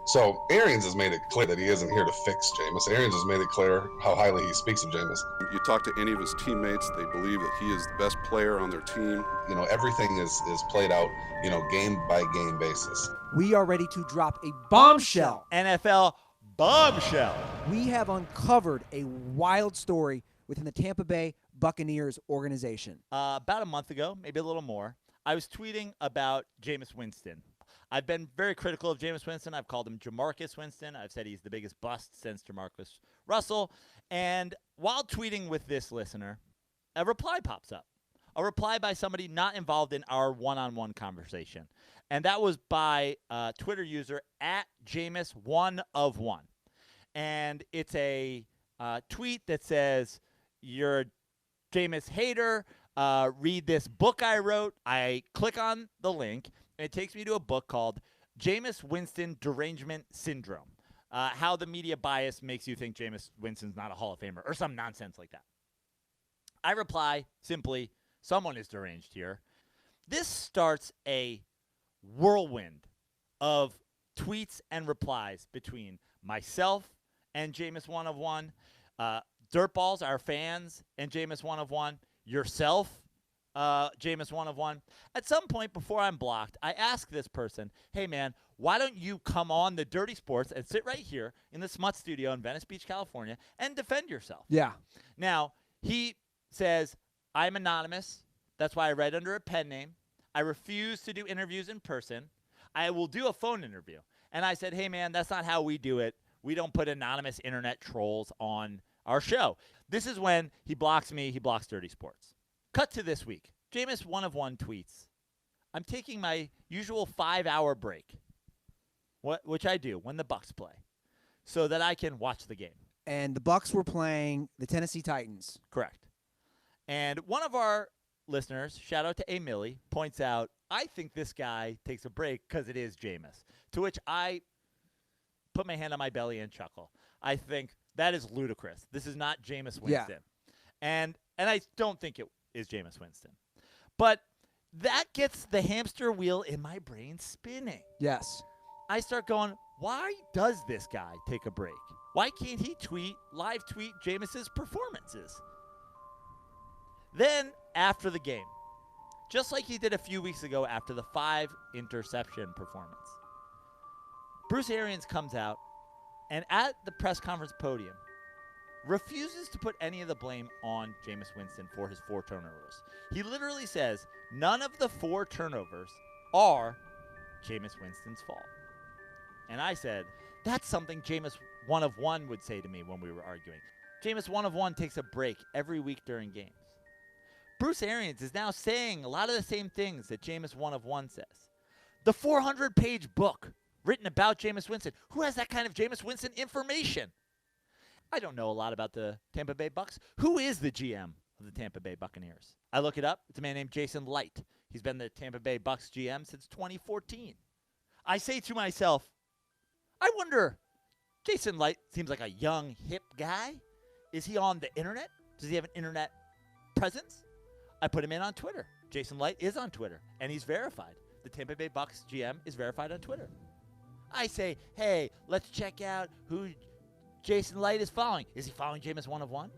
So Arians has made it clear that he isn't here to fix Jameis. Arians has made it clear how highly he speaks of Jameis. You talk to any of his teammates, they believe that he is the best player on their team. You know, everything is played out, game by game basis. We are ready to drop a bombshell. NFL bombshell. We have uncovered a wild story within the Tampa Bay Buccaneers organization. About a month ago, maybe a little more, I was tweeting about Jameis Winston. I've been very critical of Jameis Winston. I've called him Jamarcus Winston. I've said he's the biggest bust since Jamarcus Russell. And while tweeting with this listener, a reply pops up. A reply by somebody not involved in our one-on-one conversation. And that was by a Twitter user at Jameis1of1. And it's a tweet that says, "You're a Jameis hater. Read this book I wrote." I click on the link, and it takes me to a book called Jameis Winston Derangement Syndrome. How the media bias makes you think Jameis Winston's not a Hall of Famer, or some nonsense like that. I reply simply, someone is deranged here. This starts a whirlwind of tweets and replies between myself and Jameis1of1, Dirtballs, our fans, and Jameis1of1, yourself, Jameis1of1. At some point before I'm blocked, I ask this person, "Hey, man, why don't you come on the Dirty Sports and sit right here in the Smut Studio in Venice Beach, California, and defend yourself?" Yeah. Now, he says, "I'm anonymous. That's why I write under a pen name. I refuse to do interviews in person. I will do a phone interview." And I said, "Hey, man, that's not how we do it. We don't put anonymous internet trolls on our show." This is when he blocks me. He blocks Dirty Sports. Cut to this week. Jameis1of1 tweets, "I'm taking my usual 5-hour break," which I do when the Bucs play, "so that I can watch the game." And the Bucs were playing the Tennessee Titans. Correct. And one of our listeners, shout out to A. Millie, points out, "I think this guy takes a break because it is Jameis." To which I put my hand on my belly and chuckle. I think that is ludicrous. This is not Jameis Winston. Yeah. And I don't think it is Jameis Winston. But that gets the hamster wheel in my brain spinning. Yes. I start going, why does this guy take a break? Why can't he live tweet Jameis's performances? Then, after the game, just like he did a few weeks ago after the 5-interception performance, Bruce Arians comes out and at the press conference podium refuses to put any of the blame on Jameis Winston for his 4 turnovers. He literally says none of the 4 turnovers are Jameis Winston's fault. And I said, that's something Jameis1of1 would say to me when we were arguing. Jameis1of1 takes a break every week during games. Bruce Arians is now saying a lot of the same things that Jameis1of1 says. The 400-page book written about Jameis Winston. Who has that kind of Jameis Winston information? I don't know a lot about the Tampa Bay Bucs. Who is the GM of the Tampa Bay Buccaneers? I look it up. It's a man named Jason Light. He's been the Tampa Bay Bucs GM since 2014. I say to myself, I wonder, Jason Light seems like a young, hip guy. Is he on the internet? Does he have an internet presence? I put him in on Twitter. Jason Light is on Twitter, and he's verified. The Tampa Bay Bucs GM is verified on Twitter. I say, hey, let's check out who Jason Light is following. Is he following Jameis1of1?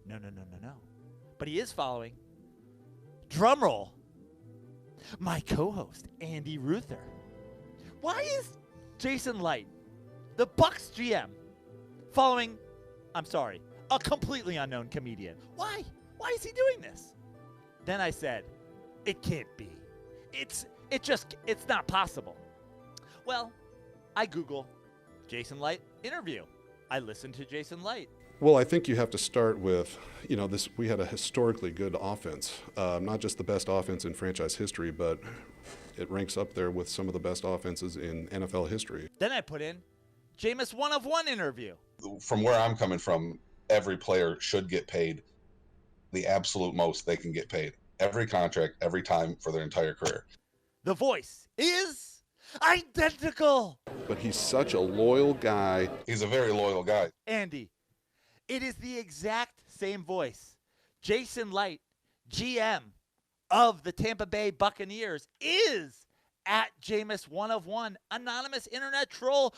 No. But he is following, drumroll, my co-host, Andy Ruther. Why is Jason Light, the Bucs GM, following, a completely unknown comedian? Why? Why is he doing this? Then I said, it can't be. It's not possible. Well, I Google Jason Light interview. I listen to Jason Light. Well, I think you have to start with, we had a historically good offense, not just the best offense in franchise history, but it ranks up there with some of the best offenses in NFL history. Then I put in Jameis1of1 interview. From where I'm coming from, every player should get paid the absolute most they can get paid. Every contract, every time for their entire career. The voice is identical. But he's such a loyal guy. He's a very loyal guy. Andy, it is the exact same voice. Jason Light, GM of the Tampa Bay Buccaneers, is at Jameis101, anonymous internet troll.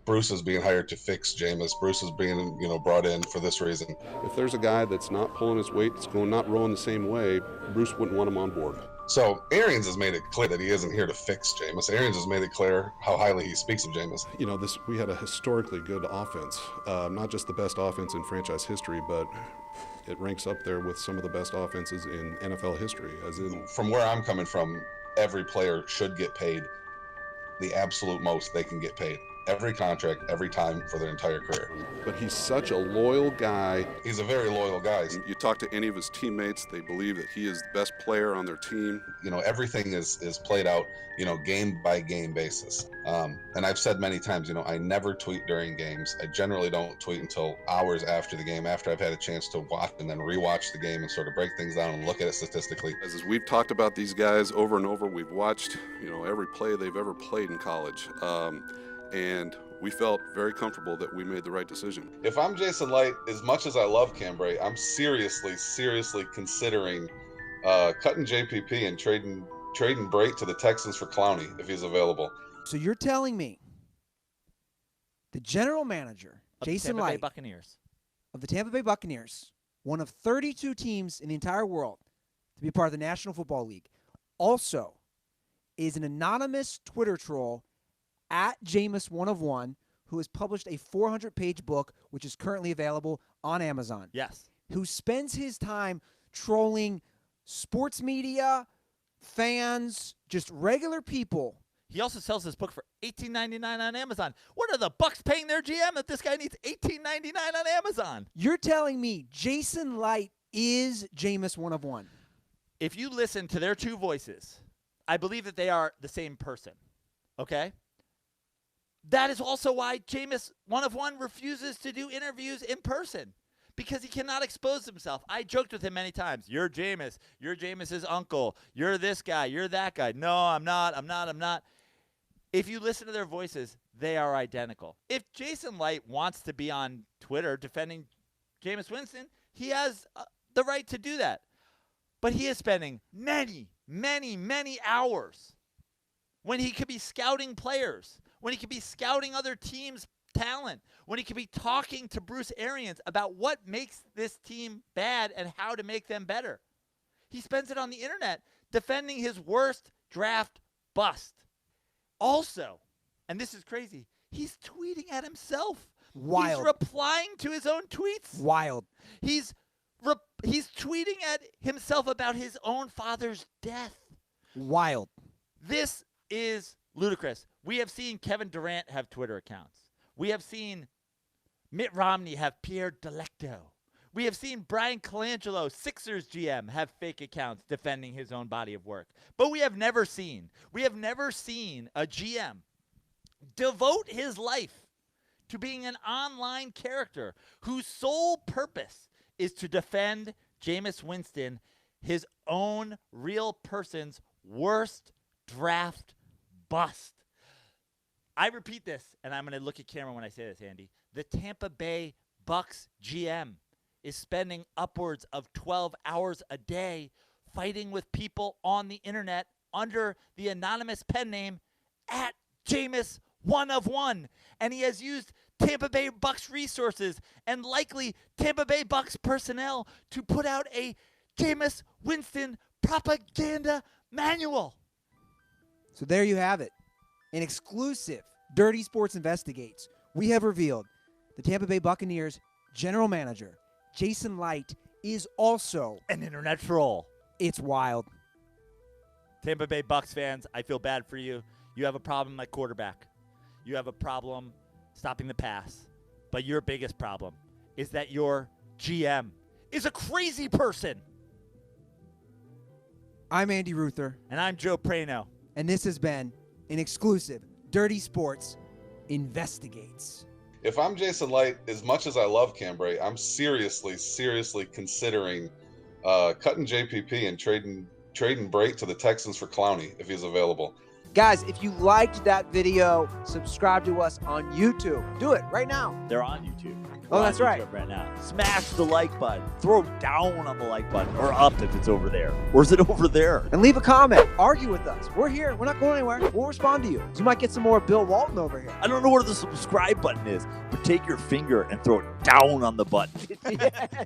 Bruce is being hired to fix Jameis. Bruce is being, brought in for this reason. If there's a guy that's not pulling his weight, that's not rolling the same way, Bruce wouldn't want him on board. So Arians has made it clear that he isn't here to fix Jameis. Arians has made it clear how highly he speaks of Jameis. We had a historically good offense, not just the best offense in franchise history, but it ranks up there with some of the best offenses in NFL history. From where I'm coming from, every player should get paid the absolute most they can get paid. Every contract, every time for their entire career. But he's such a loyal guy. He's a very loyal guy. You talk to any of his teammates, they believe that he is the best player on their team. Everything is played out, game by game basis. And I've said many times, I never tweet during games. I generally don't tweet until hours after the game, after I've had a chance to watch and then rewatch the game and sort of break things down and look at it statistically. As we've talked about these guys over and over, we've watched, every play they've ever played in college. And we felt very comfortable that we made the right decision. If I'm Jason Light, as much as I love Cambray, I'm seriously considering cutting JPP and trading Brate to the Texans for Clowney if he's available. So you're telling me the general manager, Jason Light, of the Tampa Bay Buccaneers, one of 32 teams in the entire world to be part of the National Football League, also is an anonymous Twitter troll at Jameis101, who has published a 400-page book, which is currently available on Amazon. Yes. Who spends his time trolling sports media, fans, just regular people. He also sells his book for $18.99 on Amazon. What are the Bucs paying their GM that this guy needs $18.99 on Amazon? You're telling me Jason Light is Jameis101? If you listen to their two voices, I believe that they are the same person. Okay? That is also why Jameis101 refuses to do interviews in person, because he cannot expose himself. I joked with him many times. You're Jameis. You're Jameis's uncle. You're this guy. You're that guy. No, I'm not. If you listen to their voices, they are identical. If Jason Light wants to be on Twitter defending Jameis Winston, he has the right to do that. But he is spending many hours when he could be scouting players, when he could be scouting other teams' talent, when he could be talking to Bruce Arians about what makes this team bad and how to make them better. He spends it on the internet defending his worst draft bust. Also, and this is crazy, he's tweeting at himself. Wild. He's replying to his own tweets. Wild. He's tweeting at himself about his own father's death. Wild. This is ludicrous. We have seen Kevin Durant have Twitter accounts. We have seen Mitt Romney have Pierre Delecto. We have seen Brian Colangelo, Sixers GM, have fake accounts defending his own body of work. But we have never seen a GM devote his life to being an online character whose sole purpose is to defend Jameis Winston, his own real person's worst draft bust. I repeat this, and I'm going to look at camera when I say this, Andy. The Tampa Bay Bucs GM is spending upwards of 12 hours a day fighting with people on the internet under the anonymous pen name at Jameis101. And he has used Tampa Bay Bucs resources and likely Tampa Bay Bucs personnel to put out a Jameis Winston propaganda manual. So there you have it. An exclusive Dirty Sports Investigates. We have revealed the Tampa Bay Buccaneers general manager, Jason Light, is also an internet troll. It's wild. Tampa Bay Bucs fans, I feel bad for you. You have a problem at quarterback. You have a problem stopping the pass. But your biggest problem is that your GM is a crazy person. I'm Andy Ruther. And I'm Joe Prano. And this has been an exclusive Dirty Sports Investigates. If I'm Jason Light, as much as I love Cambray, I'm seriously considering cutting JPP and trading Brate to the Texans for Clowney if he's available. Guys, if you liked that video, subscribe to us on YouTube. Do it right now. They're on YouTube. Oh, that's right. Right now. Smash the like button. Throw down on the like button, or up if it's over there. Or is it over there? And leave a comment. Argue with us. We're here. We're not going anywhere. We'll respond to you. You might get some more Bill Walton over here. I don't know where the subscribe button is, but take your finger and throw it down on the button. Yeah.